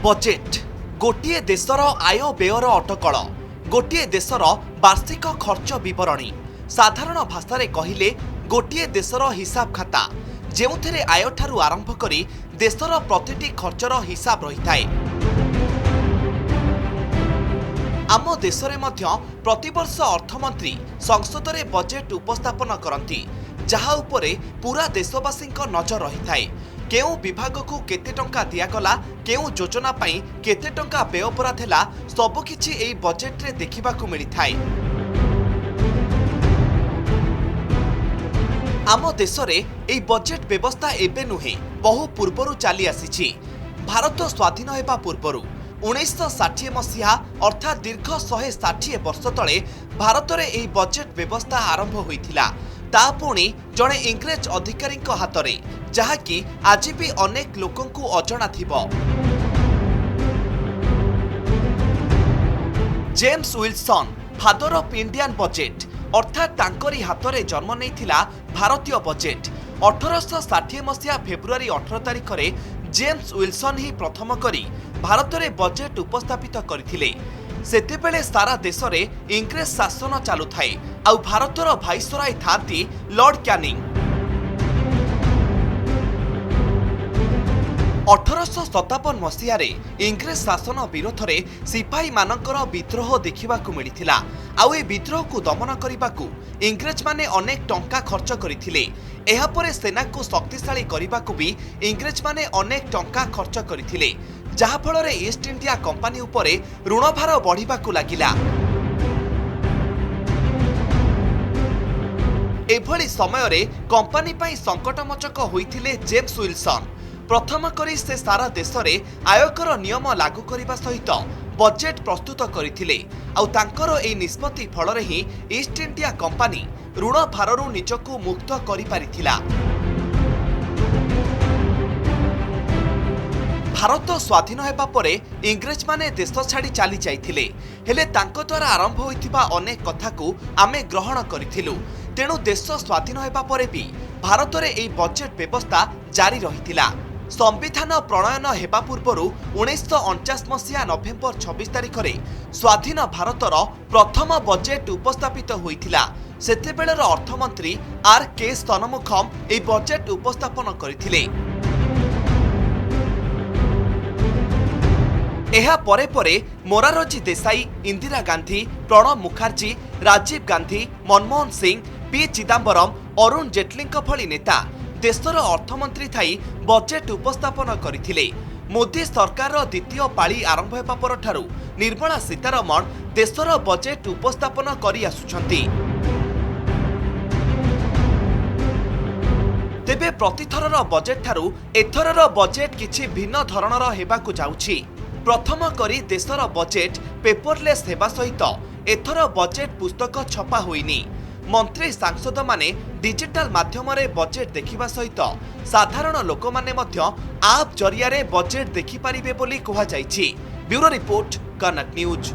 Budget गोटे देशर आय व्ययर अटकल गोटे देशर वार्षिक खर्च विवरणी साधारण भाषा कहले गोटे देशर हिसाब खाता जो आय ठारू आरंभ करी देशर प्रतिटी खर्चर हिसाब रही थाए। आम देश में प्रतिवर्ष अर्थमंत्री संसद में बजेट उपस्थापन करती जहा उपरे पूरा देशवासी नजर रही थाए। केउ विभाग को केते टंका दियागला केउ योजना पाई केते टंका व्ययपराध है सबकिछि एई बजेट रे देखिबाकू मिली थाए। आम देश रे एई बजेट व्यवस्था एबे नुहे बहु पूर्वरु चली आसीछि। भारत स्वाधीन हेबा पूर्वरु 1960 मसीहा अर्थात दीर्घ 160 वर्ष तले भारत में यह बजेट व्यवस्था आरंभ होइथिला। ता पुणी जड़े इंग्रेज अधिकारी हाथ में जहाँकि आज भी अनेक लोकंकु अजଣା थिबो। James Wilson father of Indian budget अर्थात तांकरी हाथ में जन्म नेइथिला भारतीय बजेट। 1860 मसीहा फेब्रुआरी 18 तारिख में जेम्स विल्सन ही प्रथम करी भारत में बजेट उपस्थापित करथिले। सेतेबेले सारा देश में इंग्रेज शासन चालू थाए आउ भारतर भाइसराय थाती लॉर्ड कैनिंग। 1857 मसीह इंग्रेज शासन विरोध में सिपाही मानकर विद्रोह देखिबाकू मिलिथिला। आउ ए विद्रोह को दमन करने इंग्रेज माने अनेक टंका खर्च करथिले। एहा परे सेना को शक्तिशाली करने भी इंग्रेज माने अनेक टंका खर्च करथिले जहा फल ईस्ट इंडिया कंपनी उपरे ऋणभार बढ़िबाकू लागिला। एभली समय रे कंपनी पई संकटमोचक होइथिले जेम्स विल्सन। प्रथम करी से सारा देश रे आयकर नियम लागू करने सहित बजेट प्रस्तुत करथिले। आउ तांकर एई निष्पत्ति फल रे ही ईस्ट इंडिया कंपनी ऋण भाररू निजकू मुक्त करि पारिथिला। भारत स्वाधीन हेबा परे इंग्रेज माने देश छाड़ी चली जाइथिले हेले तांको द्वारा आरंभ होइथिबा अनेक कथा को आमे ग्रहण करिथिलु। तेणु देश स्वाधीन हेबा परे भी भारत रे एई बजेट व्यवस्था जारी रहिथिला। संविधान प्रणयन हेबा पूर्वरु 1949 मसीहा नवेम्बर 26 तारिख रे स्वाधीन भारतर प्रथम बजेट उपस्थापित होइथिला। सेतेबेलर अर्थमंत्री आर के स्तनमुखम एई बजेट उपस्थापन करथिले। एहा परे परे मोरारजी देसाई, इंदिरा गांधी, प्रणब मुखर्जी, राजीव गांधी, मनमोहन सिंह, पी चिदम्बरम, अरुण जेटली भली नेता देशर अर्थमंत्री थाई बजेट उपस्थापन करथिले। मोदी सरकार द्वितीय पाली आरंभ हेबा परठारु निर्मला सीतारमण देशर बजेट उपस्थापन करि आसुछंती। तेबे प्रतिथरर बजेट ठारु एथरर बजेट किछि भिन्न धरणर हेबाकू जाउछि। प्रथम करी देशर बजेट पेपरलेस हेबा सहित एथर बजेट पुस्तक छपा होइनी। मंत्री सांसद माने डिजिटल माध्यम रे बजेट देखिबा सहित साधारण लोक माने मध्य आप जरिया रे बजेट देखि पारिबे बोली कहा जायछि। ब्यूरो रिपोर्ट, कनक न्यूज।